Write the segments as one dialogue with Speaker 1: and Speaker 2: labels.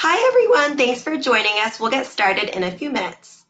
Speaker 1: Hi everyone, thanks for joining us. We'll get started in a few minutes.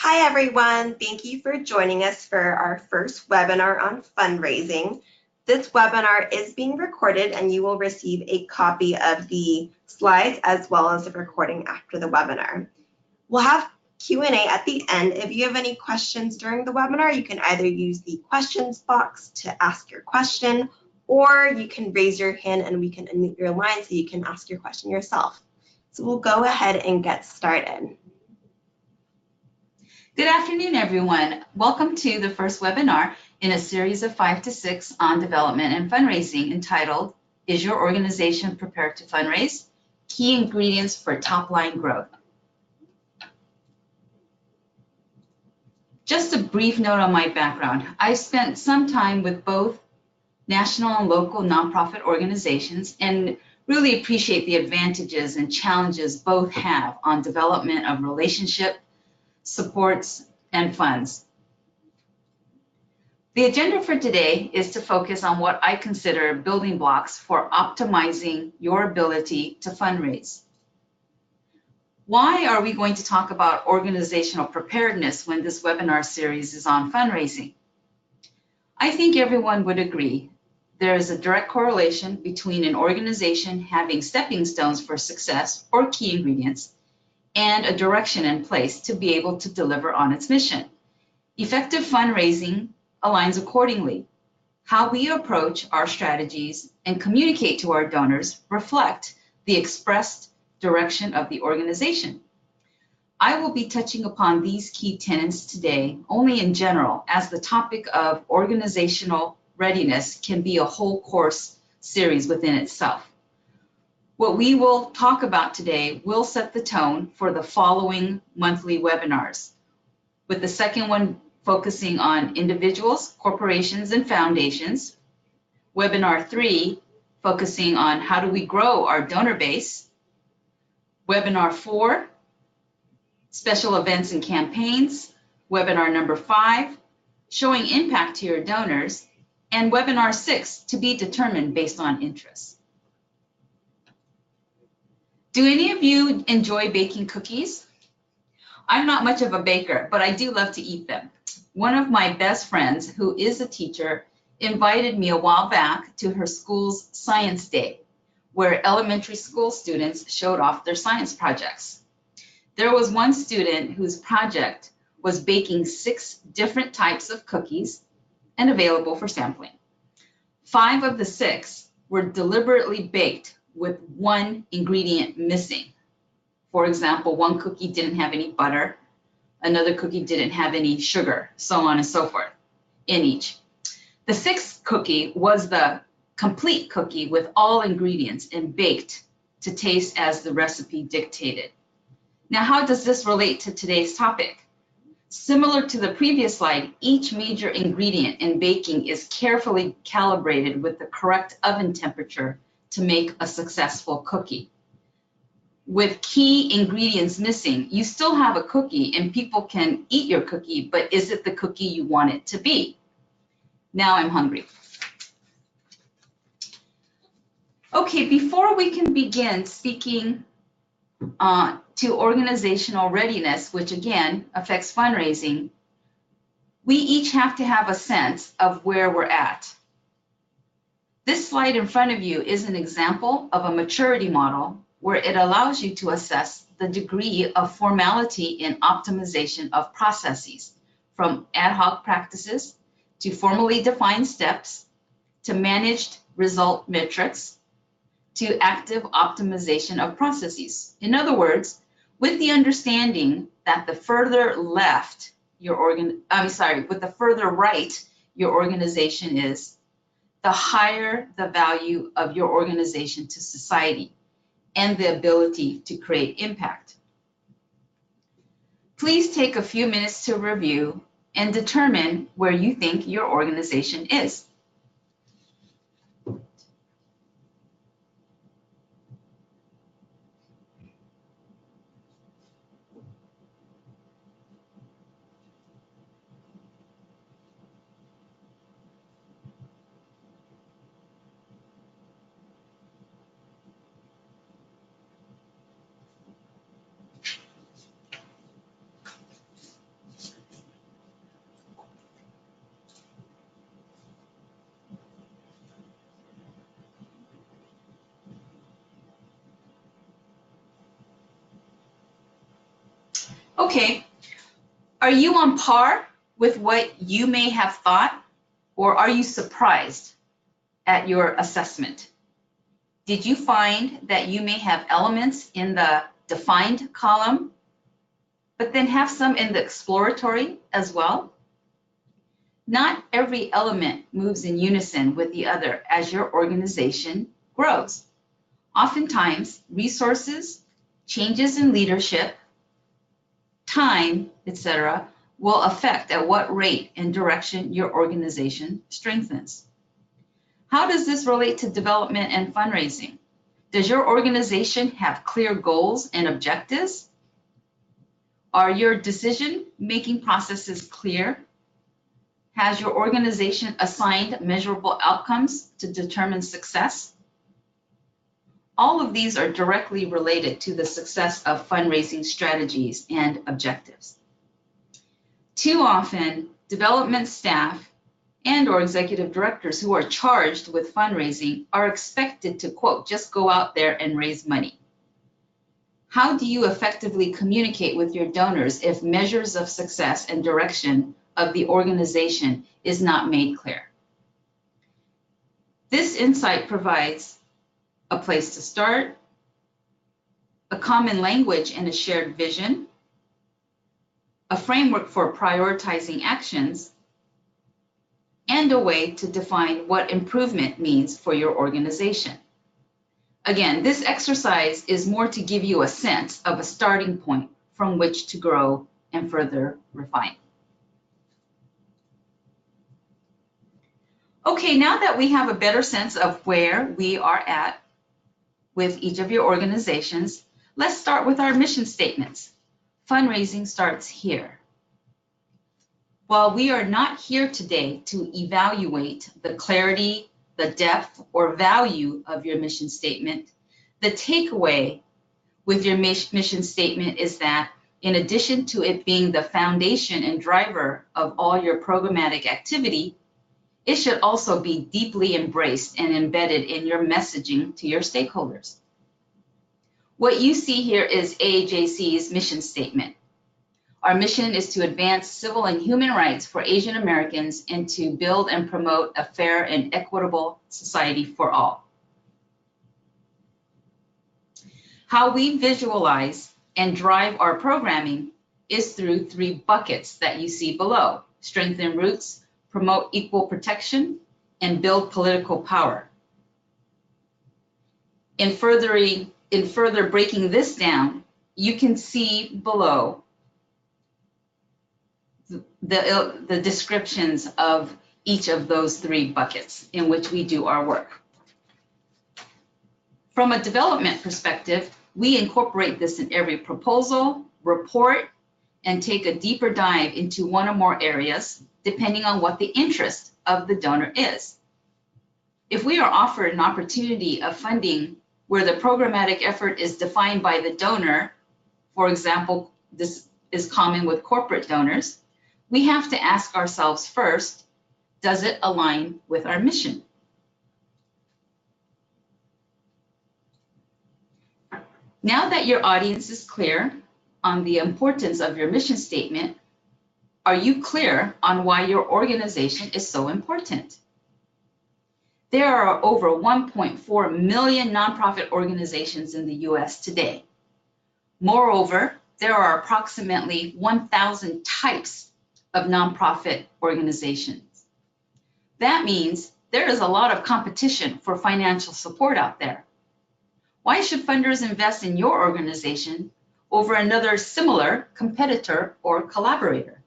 Speaker 1: Hi everyone, thank you for joining us for our first webinar on fundraising. This webinar is being recorded and you will receive a copy of the slides as well as the recording after the webinar. We'll have Q&A at the end. If you have any questions during the webinar, you can either use the questions box to ask your question, or you can raise your hand and we can unmute your line so you can ask your question yourself. So we'll go ahead and get started.
Speaker 2: Good afternoon, everyone. Welcome to the first webinar in a series of 5 to 6 on development and fundraising entitled, Is Your Organization Prepared to Fundraise? Key Ingredients for Top-Line Growth. Just a brief note on my background. I spent some time with both national and local nonprofit organizations and really appreciate the advantages and challenges both have on development of relationship, supports, and funds. The agenda for today is to focus on what I consider building blocks for optimizing your ability to fundraise. Why are we going to talk about organizational preparedness when this webinar series is on fundraising? I think everyone would agree there is a direct correlation between an organization having stepping stones for success or key ingredients and a direction in place to be able to deliver on its mission. Effective fundraising aligns accordingly. How we approach our strategies and communicate to our donors reflect the expressed direction of the organization. I will be touching upon these key tenets today only in general, as the topic of organizational readiness can be a whole course series within itself. What we will talk about today will set the tone for the following monthly webinars, with the second one focusing on individuals, corporations, and foundations. Webinar 3 focusing on how do we grow our donor base. Webinar 4, special events and campaigns. Webinar number 5, showing impact to your donors, and webinar 6, to be determined based on interests. Do any of you enjoy baking cookies? I'm not much of a baker, but I do love to eat them. One of my best friends, who is a teacher, invited me a while back to her school's science day, where elementary school students showed off their science projects. There was one student whose project was baking 6 different types of cookies and available for sampling. 5 of the 6 were deliberately baked with one ingredient missing. For example, one cookie didn't have any butter, another cookie didn't have any sugar, so on and so forth in each. The 6th cookie was the complete cookie with all ingredients and baked to taste as the recipe dictated. Now, how does this relate to today's topic? Similar to the previous slide, each major ingredient in baking is carefully calibrated with the correct oven temperature to make a successful cookie. With key ingredients missing, you still have a cookie and people can eat your cookie, but is it the cookie you want it to be? Now I'm hungry. Okay, before we can begin speaking to organizational readiness, which again affects fundraising, we each have to have a sense of where we're at. This slide in front of you is an example of a maturity model where it allows you to assess the degree of formality in optimization of processes, from ad hoc practices to formally defined steps to managed result metrics to active optimization of processes. In other words, with the understanding that the further left with the further right your organization is, the higher the value of your organization to society and the ability to create impact. Please take a few minutes to review and determine where you think your organization is. Okay, are you on par with what you may have thought, or are you surprised at your assessment? Did you find that you may have elements in the defined column, but then have some in the exploratory as well? Not every element moves in unison with the other as your organization grows. Oftentimes, resources, changes in leadership, time, etc., will affect at what rate and direction your organization strengthens. How does this relate to development and fundraising? Does your organization have clear goals and objectives? Are your decision-making processes clear? Has your organization assigned measurable outcomes to determine success? All of these are directly related to the success of fundraising strategies and objectives. Too often, development staff and/or executive directors who are charged with fundraising are expected to, quote, just go out there and raise money. How do you effectively communicate with your donors if measures of success and direction of the organization is not made clear? This insight provides a place to start, a common language and a shared vision, a framework for prioritizing actions, and a way to define what improvement means for your organization. Again, this exercise is more to give you a sense of a starting point from which to grow and further refine. Okay, now that we have a better sense of where we are at with each of your organizations, let's start with our mission statements. Fundraising starts here. While we are not here today to evaluate the clarity, the depth, or value of your mission statement, the takeaway with your mission statement is that in addition to it being the foundation and driver of all your programmatic activity, it should also be deeply embraced and embedded in your messaging to your stakeholders. What you see here is AAJC's mission statement. Our mission is to advance civil and human rights for Asian Americans and to build and promote a fair and equitable society for all. How we visualize and drive our programming is through 3 buckets that you see below: strengthen roots, promote equal protection, and build political power. In further breaking this down, you can see below the descriptions of each of those 3 buckets in which we do our work. From a development perspective, we incorporate this in every proposal, report, and take a deeper dive into one or more areas, depending on what the interest of the donor is. If we are offered an opportunity of funding where the programmatic effort is defined by the donor, for example, this is common with corporate donors, we have to ask ourselves first, does it align with our mission? Now that your audience is clear on the importance of your mission statement, are you clear on why your organization is so important? There are over 1.4 million nonprofit organizations in the US today. Moreover, there are approximately 1,000 types of nonprofit organizations. That means there is a lot of competition for financial support out there. Why should funders invest in your organization over another similar competitor or collaborator?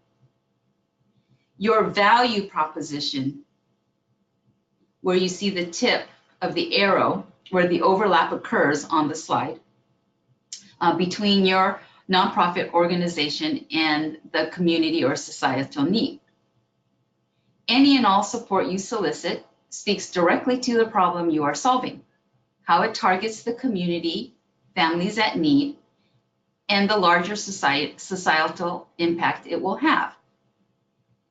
Speaker 2: Your value proposition, where you see the tip of the arrow where the overlap occurs on the slide, between your nonprofit organization and the community or societal need. Any and all support you solicit speaks directly to the problem you are solving, how it targets the community, families at need, and the larger societal impact it will have.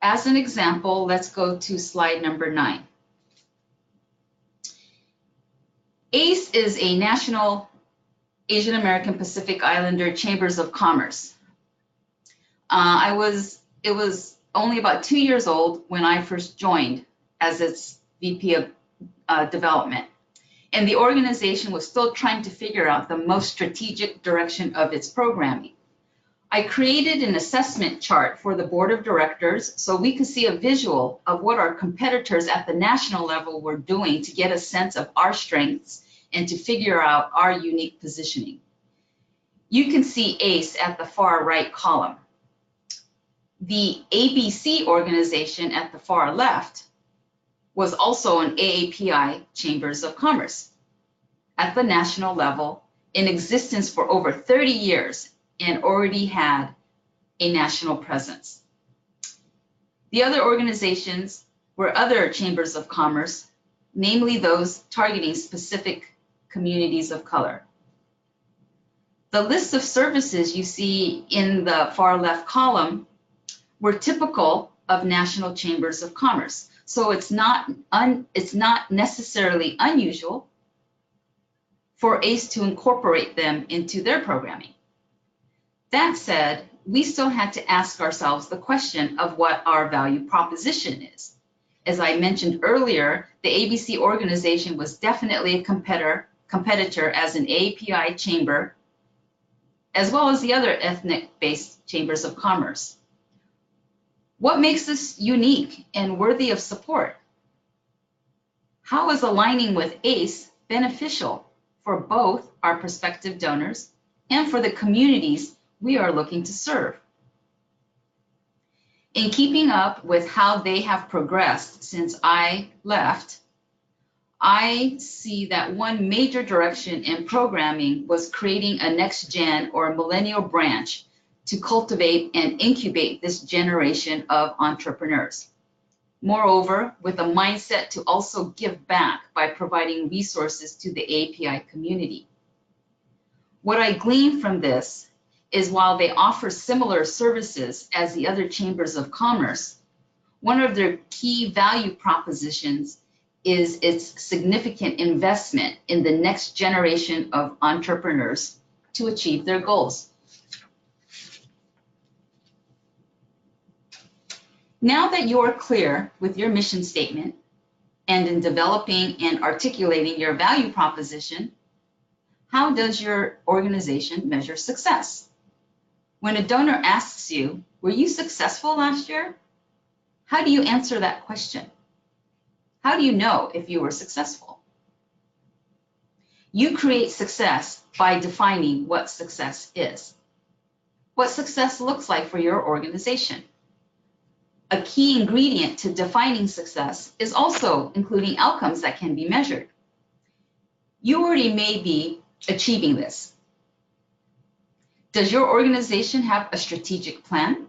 Speaker 2: As an example, let's go to slide number 9. ACE is a national Asian American Pacific Islander Chambers of Commerce. It was only about 2 years old when I first joined as its VP of Development. And the organization was still trying to figure out the most strategic direction of its programming. I created an assessment chart for the board of directors so we could see a visual of what our competitors at the national level were doing to get a sense of our strengths and to figure out our unique positioning. You can see ACE at the far right column. The ABC organization at the far left was also an AAPI Chambers of Commerce at the national level, in existence for over 30 years and already had a national presence. The other organizations were other chambers of commerce, namely those targeting specific communities of color. The list of services you see in the far left column were typical of national chambers of commerce. So it's not necessarily unusual for ACE to incorporate them into their programming. That said, we still had to ask ourselves the question of what our value proposition is. As I mentioned earlier, the ABC organization was definitely a competitor as an API chamber, as well as the other ethnic-based chambers of commerce. What makes this unique and worthy of support? How is aligning with ACE beneficial for both our prospective donors and for the communities we are looking to serve? In keeping up with how they have progressed since I left, I see that one major direction in programming was creating a next-gen or millennial branch to cultivate and incubate this generation of entrepreneurs. Moreover, with a mindset to also give back by providing resources to the API community. What I glean from this is while they offer similar services as the other chambers of commerce, one of their key value propositions is its significant investment in the next generation of entrepreneurs to achieve their goals. Now that you are clear with your mission statement and in developing and articulating your value proposition, how does your organization measure success? When a donor asks you, were you successful last year? How do you answer that question? How do you know if you were successful? You create success by defining what success is. What success looks like for your organization. A key ingredient to defining success is also including outcomes that can be measured. You already may be achieving this. Does your organization have a strategic plan?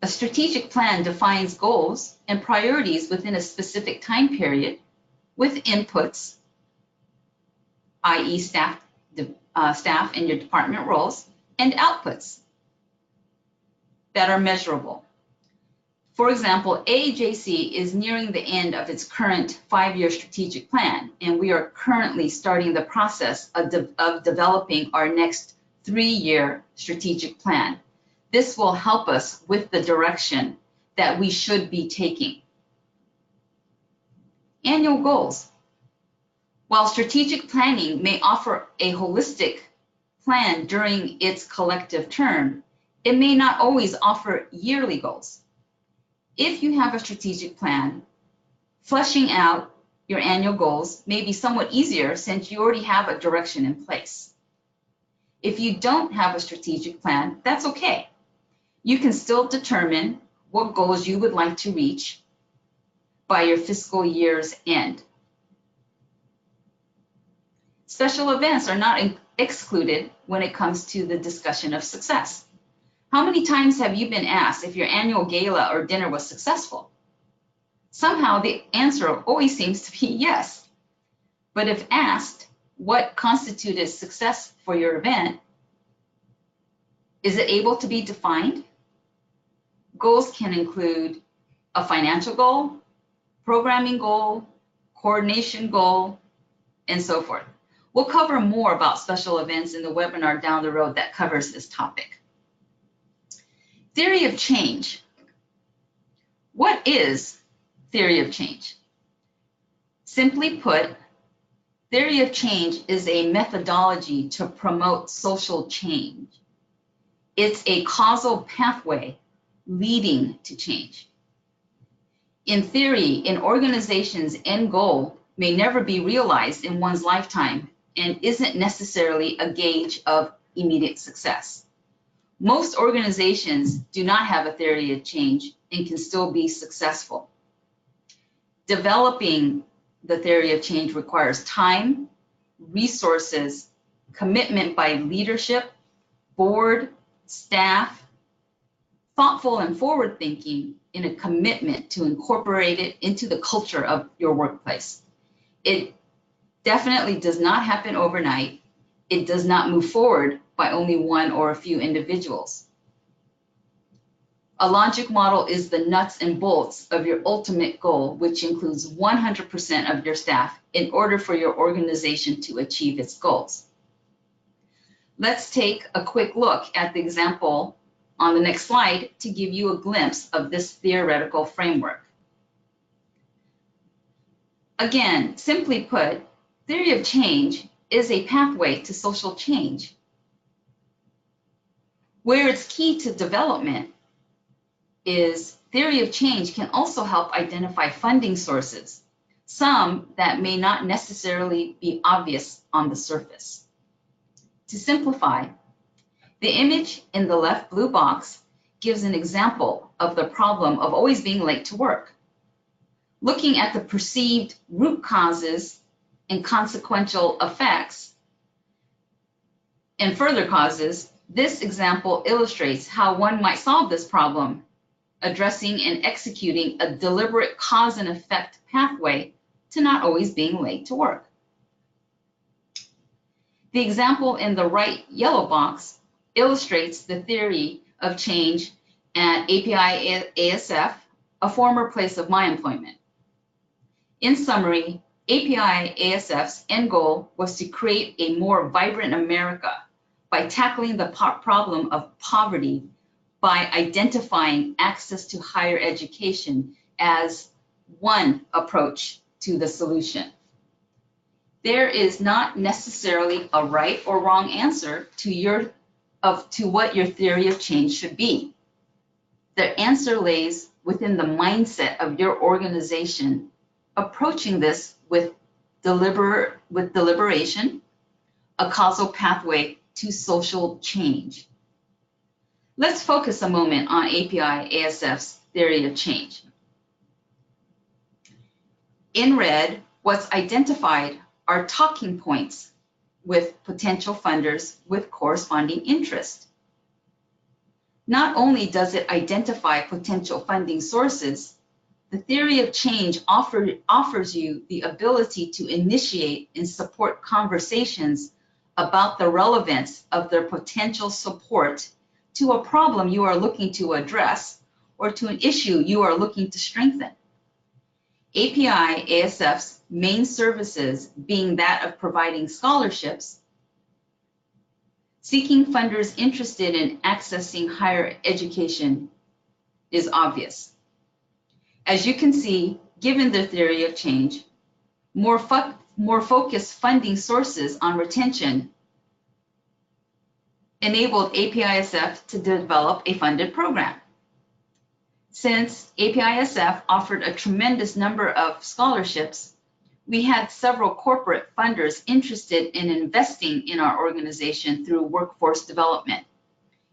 Speaker 2: A strategic plan defines goals and priorities within a specific time period with inputs, i.e. staff and your department roles, and outputs that are measurable. For example, AAJC is nearing the end of its current 5-year strategic plan, and we are currently starting the process of developing our next 3-year strategic plan. This will help us with the direction that we should be taking. Annual goals. While strategic planning may offer a holistic plan during its collective term, it may not always offer yearly goals. If you have a strategic plan, fleshing out your annual goals may be somewhat easier since you already have a direction in place. If you don't have a strategic plan, that's okay. You can still determine what goals you would like to reach by your fiscal year's end. Special events are not excluded when it comes to the discussion of success. How many times have you been asked if your annual gala or dinner was successful? Somehow the answer always seems to be yes. But if asked what constituted success for your event, is it able to be defined? Goals can include a financial goal, programming goal, coordination goal, and so forth. We'll cover more about special events in the webinar down the road that covers this topic. Theory of change. What is theory of change? Simply put, theory of change is a methodology to promote social change. It's a causal pathway leading to change. In theory, an organization's end goal may never be realized in one's lifetime and isn't necessarily a gauge of immediate success. Most organizations do not have a theory of change and can still be successful. Developing the theory of change requires time, resources, commitment by leadership, board, staff, thoughtful and forward thinking, and a commitment to incorporate it into the culture of your workplace. It definitely does not happen overnight. It does not move forward by only one or a few individuals. A logic model is the nuts and bolts of your ultimate goal, which includes 100% of your staff in order for your organization to achieve its goals. Let's take a quick look at the example on the next slide to give you a glimpse of this theoretical framework. Again, simply put, theory of change is a pathway to social change. Where it's key to development is theory of change can also help identify funding sources, some that may not necessarily be obvious on the surface. To simplify, the image in the left blue box gives an example of the problem of always being late to work. Looking at the perceived root causes and consequential effects and further causes, This example illustrates how one might solve this problem, addressing and executing a deliberate cause and effect pathway to not always being late to work. The example in the right yellow box illustrates the theory of change at API ASF, a former place of my employment. In summary, API ASF's end goal was to create a more vibrant America by tackling the problem of poverty by identifying access to higher education as one approach to the solution. There is not necessarily a right or wrong answer to what your theory of change should be. The answer lays within the mindset of your organization, approaching this with deliberation, a causal pathway to social change. Let's focus a moment on API ASF's theory of change. In red, what's identified are talking points with potential funders with corresponding interest. Not only does it identify potential funding sources, the theory of change offers you the ability to initiate and support conversations about the relevance of their potential support to a problem you are looking to address or to an issue you are looking to strengthen. API ASF's main services being that of providing scholarships, seeking funders interested in accessing higher education is obvious. As you can see, given the theory of change, more focused funding sources on retention enabled APISF to develop a funded program. Since APISF offered a tremendous number of scholarships, we had several corporate funders interested in investing in our organization through workforce development.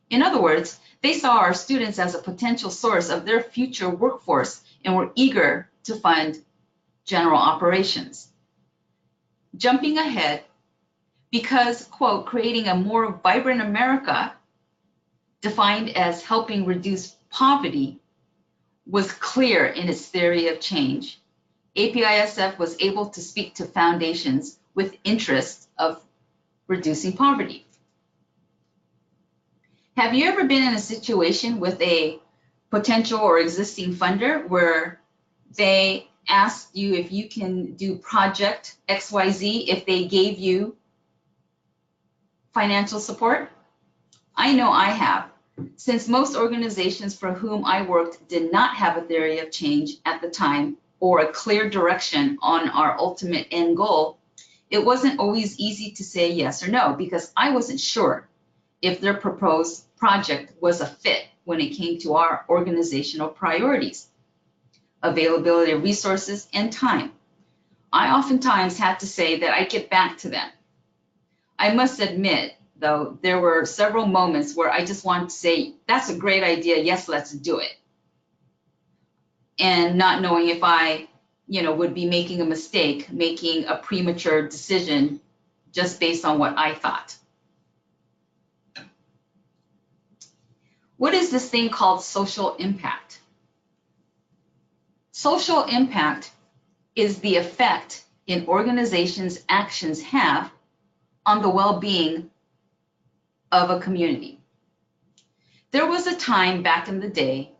Speaker 2: In other words, they saw our students as a potential source of their future workforce and were eager to fund general operations. Jumping ahead, because, quote, creating a more vibrant America, defined as helping reduce poverty, was clear in its theory of change, APISF was able to speak to foundations with interest of reducing poverty. Have you ever been in a situation with a potential or existing funder where they asked you if you can do project XYZ if they gave you financial support? I know I have, since most organizations for whom I worked did not have a theory of change at the time or a clear direction on our ultimate end goal. It wasn't always easy to say yes or no because I wasn't sure if their proposed project was a fit when it came to our organizational priorities, availability of resources, and time. I oftentimes had to say that I'd get back to them. I must admit, though, there were several moments where I just wanted to say, that's a great idea, yes, let's do it. And not knowing if I, would be making a mistake, making a premature decision just based on what I thought. What is this thing called social impact? Social impact is the effect an organization's actions have on the well-being of a community. There was a time back in the day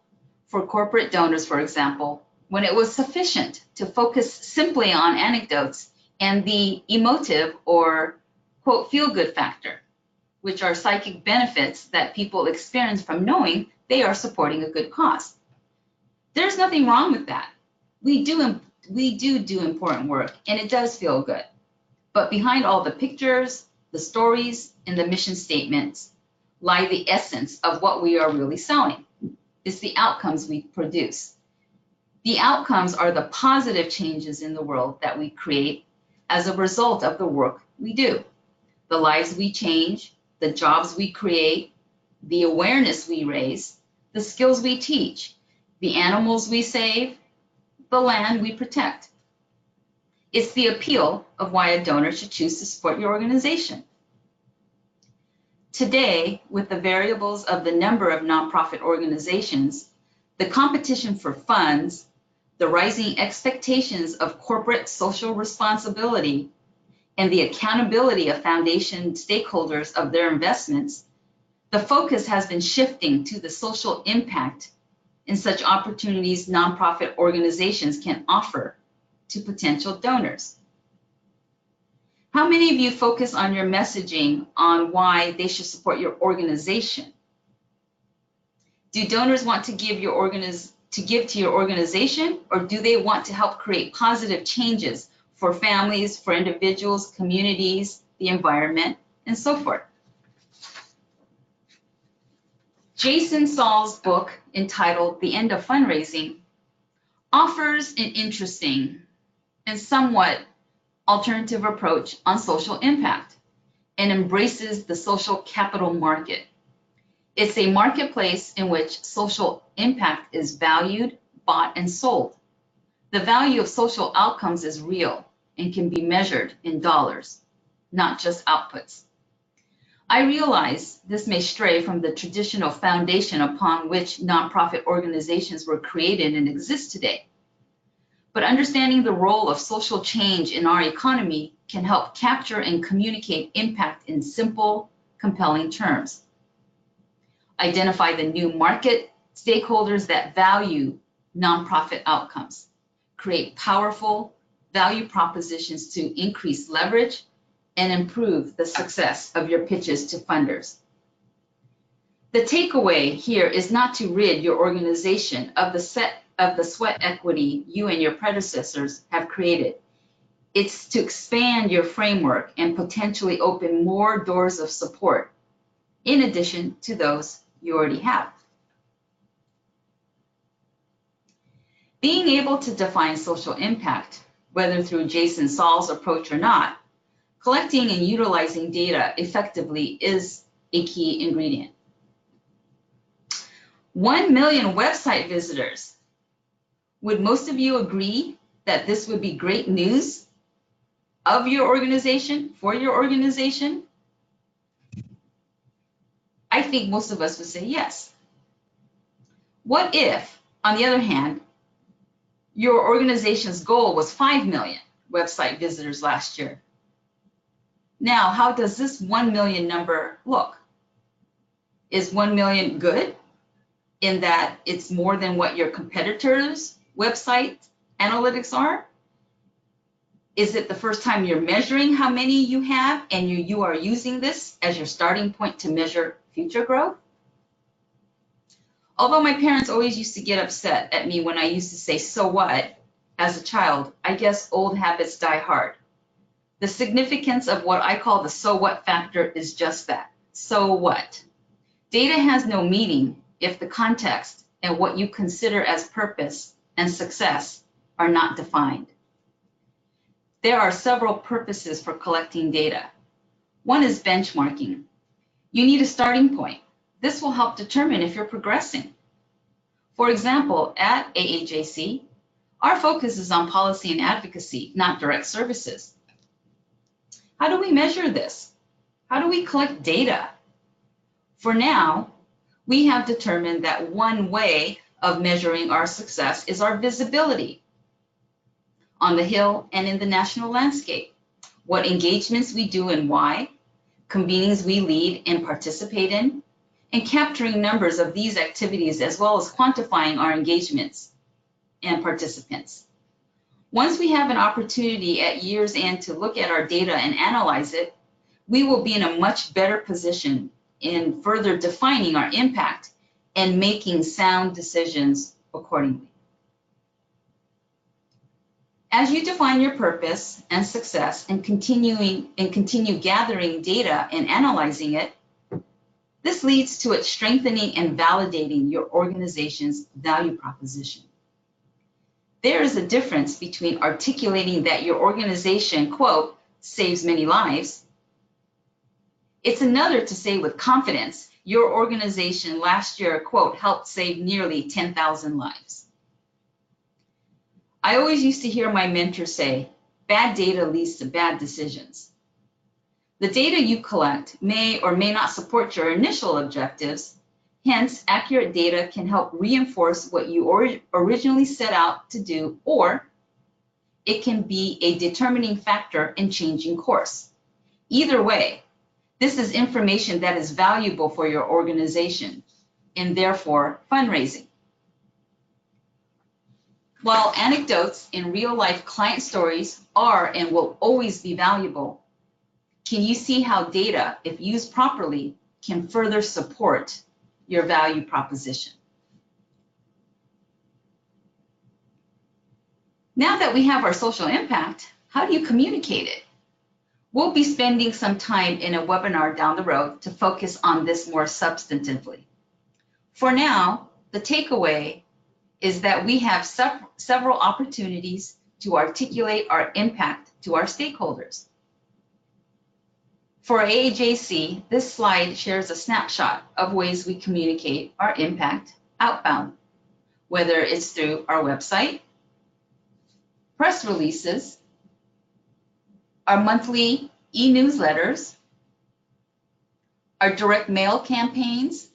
Speaker 2: for corporate donors, for example, when it was sufficient to focus simply on anecdotes and the emotive or, quote, feel-good factor, which are psychic benefits that people experience from knowing they are supporting a good cause. There's nothing wrong with that. We do important work, and it does feel good. But behind all the pictures, the stories, and the mission statements lie the essence of what we are really selling. It's the outcomes we produce. The outcomes are the positive changes in the world that we create as a result of the work we do. The lives we change, the jobs we create, the awareness we raise, the skills we teach, the animals we save, the land we protect. It's the appeal of why a donor should choose to support your organization. Today, with the variables of the number of nonprofit organizations, the competition for funds, the rising expectations of corporate social responsibility, and the accountability of foundation stakeholders of their investments, the focus has been shifting to the social impact in such opportunities nonprofit organizations can offer to potential donors. How many of you focus on your messaging on why they should support your organization? Do donors want to give to your organization, or do they want to help create positive changes for families, for individuals, communities, the environment, and so forth? Jason Saul's book, entitled The End of Fundraising, offers an interesting and somewhat alternative approach on social impact and embraces the social capital market. It's a marketplace in which social impact is valued, bought, and sold. The value of social outcomes is real and can be measured in dollars, not just outputs. I realize this may stray from the traditional foundation upon which nonprofit organizations were created and exist today. But understanding the role of social change in our economy can help capture and communicate impact in simple, compelling terms. Identify the new market stakeholders that value nonprofit outcomes. Create powerful value propositions to increase leverage and improve the success of your pitches to funders. The takeaway here is not to rid your organization of the sweat equity you and your predecessors have created. It's to expand your framework and potentially open more doors of support, in addition to those you already have. Being able to define social impact, whether through Jason Saul's approach or not, collecting and utilizing data effectively is a key ingredient. 1 million website visitors. Would most of you agree that this would be great news of your organization, for your organization? I think most of us would say yes. What if, on the other hand, your organization's goal was 5 million website visitors last year? Now, how does this 1 million number look? Is 1 million good in that it's more than what your competitors' website analytics are? Is it the first time you're measuring how many you have and you are using this as your starting point to measure future growth? Although my parents always used to get upset at me when I used to say, "So what?" as a child, I guess old habits die hard. The significance of what I call the so what factor is just that. So what? Data has no meaning if the context and what you consider as purpose and success are not defined. There are several purposes for collecting data. One is benchmarking. You need a starting point. This will help determine if you're progressing. For example, at AAJC, our focus is on policy and advocacy, not direct services. How do we measure this? How do we collect data? For now, we have determined that one way of measuring our success is our visibility on the Hill and in the national landscape, what engagements we do and why, convenings we lead and participate in, and capturing numbers of these activities as well as quantifying our engagements and participants. Once we have an opportunity at year's end to look at our data and analyze it, we will be in a much better position in further defining our impact and making sound decisions accordingly. As you define your purpose and success and continue gathering data and analyzing it, this leads to it strengthening and validating your organization's value proposition. There is a difference between articulating that your organization, quote, saves many lives. It's another to say with confidence, your organization last year, quote, helped save nearly 10,000 lives. I always used to hear my mentor say, bad data leads to bad decisions. The data you collect may or may not support your initial objectives. Hence, accurate data can help reinforce what you originally set out to do, or it can be a determining factor in changing course. Either way, this is information that is valuable for your organization and therefore fundraising. While anecdotes and real-life client stories are and will always be valuable, can you see how data, if used properly, can further support your value proposition? Now that we have our social impact, how do you communicate it? We'll be spending some time in a webinar down the road to focus on this more substantively. For now, the takeaway is that we have several opportunities to articulate our impact to our stakeholders. For AAJC, this slide shares a snapshot of ways we communicate our impact outbound, whether it's through our website, press releases, our monthly e-newsletters, our direct mail campaigns,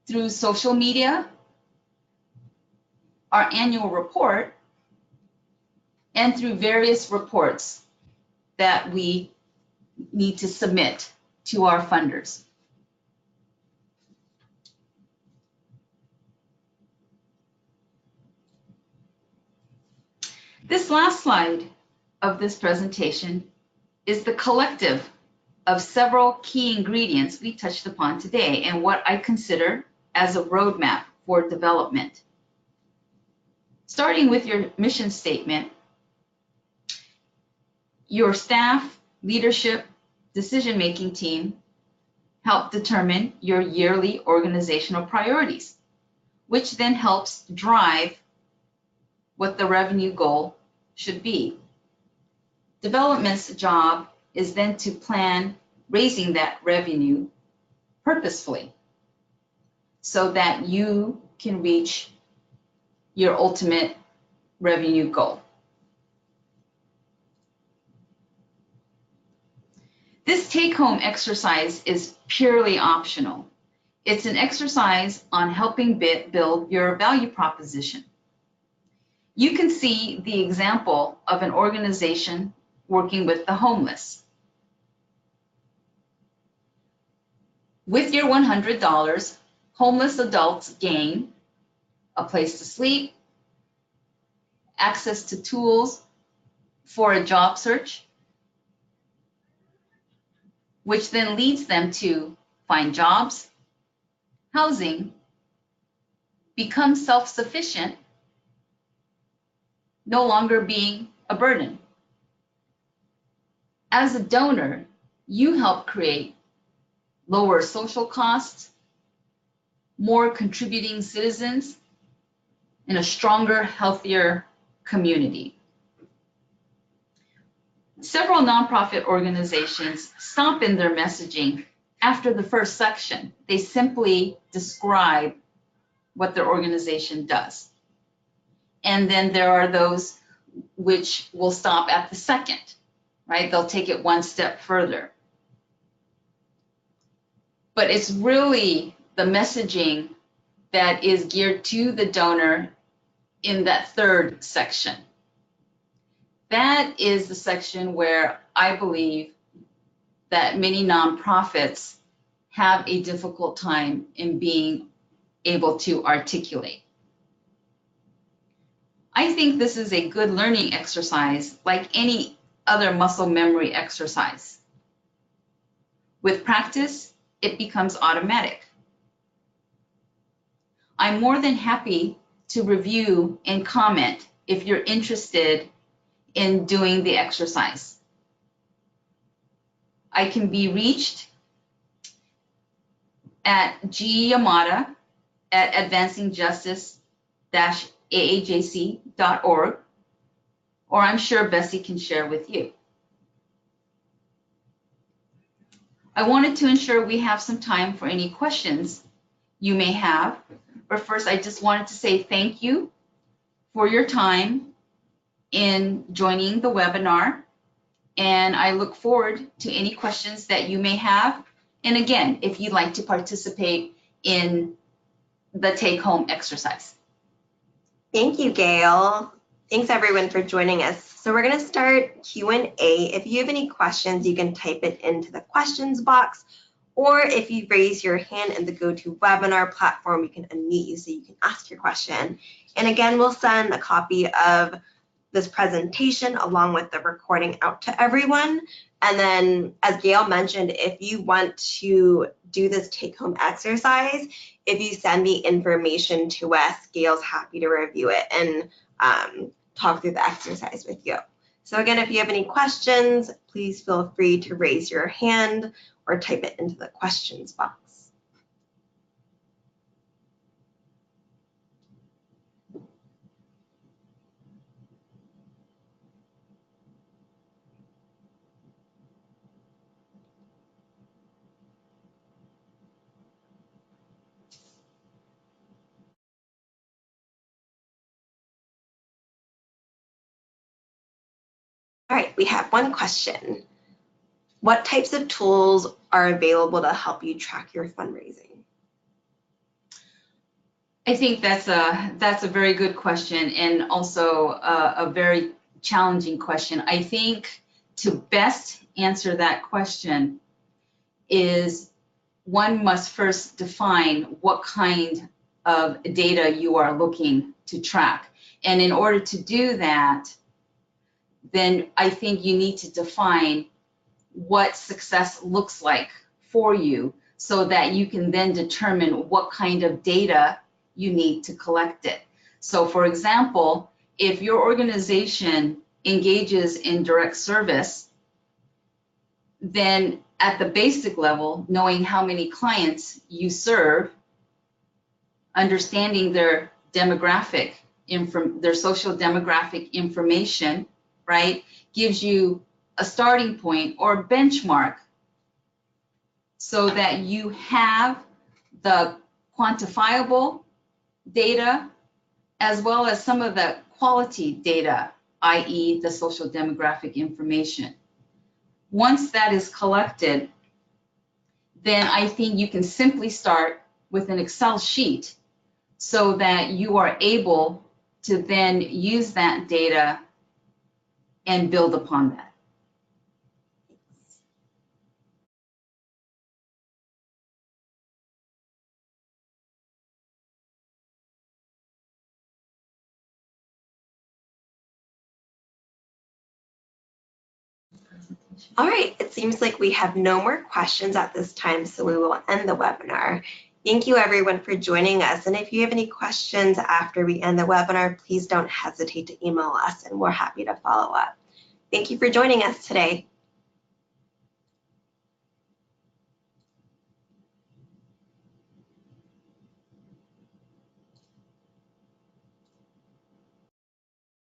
Speaker 2: through social media, our annual report, and through various reports that we need to submit to our funders. This last slide of this presentation is the collective of several key ingredients we touched upon today and what I consider as a roadmap for development. Starting with your mission statement, your staff, leadership, decision-making team help determine your yearly organizational priorities, which then helps drive what the revenue goal should be. Development's job is then to plan raising that revenue purposefully so that you can reach your ultimate revenue goal. This take-home exercise is purely optional. It's an exercise on helping build your value proposition. You can see the example of an organization working with the homeless. With your $100, homeless adults gain a place to sleep, access to tools for a job search, which then leads them to find jobs, housing, become self-sufficient, no longer being a burden. As a donor, you help create lower social costs, more contributing citizens, and a stronger, healthier community. Several nonprofit organizations stop in their messaging after the first section. They simply describe what their organization does. And then there are those which will stop at the second, right? They'll take it one step further. But it's really the messaging that is geared to the donor in that third section. That is the section where I believe that many nonprofits have a difficult time in being able to articulate. I think this is a good learning exercise like any other muscle memory exercise. With practice, it becomes automatic. I'm more than happy to review and comment if you're interested in doing the exercise. I can be reached at Yamada at advancingjustice-aajc.org, or I'm sure Bessie can share with you. I wanted to ensure we have some time for any questions you may have, but first I just wanted to say thank you for your time in joining the webinar. And I look forward to any questions that you may have. And again, if you'd like to participate in the take-home exercise.
Speaker 1: Thank you, Gayle. Thanks everyone for joining us. So we're going to start Q&A. If you have any questions, you can type it into the questions box, or if you raise your hand in the GoToWebinar platform, we can unmute you so you can ask your question. And again, we'll send a copy of this presentation along with the recording out to everyone. And then, as Gayle mentioned, if you want to do this take-home exercise, if you send the information to us, Gayle's happy to review it and talk through the exercise with you. So again, if you have any questions, please feel free to raise your hand or type it into the questions box. All right, we have one question. What types of tools are available to help you track your fundraising?
Speaker 2: I think that's a very good question, and also a very challenging question. I think to best answer that question is one must first define what kind of data you are looking to track. And in order to do that, then I think you need to define what success looks like for you so that you can then determine what kind of data you need to collect it. So for example, if your organization engages in direct service, then at the basic level, knowing how many clients you serve, understanding their demographic, their social demographic information, right, gives you a starting point or benchmark so that you have the quantifiable data as well as some of the quality data, i.e. the social demographic information. Once that is collected, then I think you can simply start with an Excel sheet so that you are able to then use that data and build upon that.
Speaker 1: All right, it seems like we have no more questions at this time, so we will end the webinar. Thank you everyone for joining us. And if you have any questions after we end the webinar, please don't hesitate to email us and we're happy to follow up. Thank you for joining us today.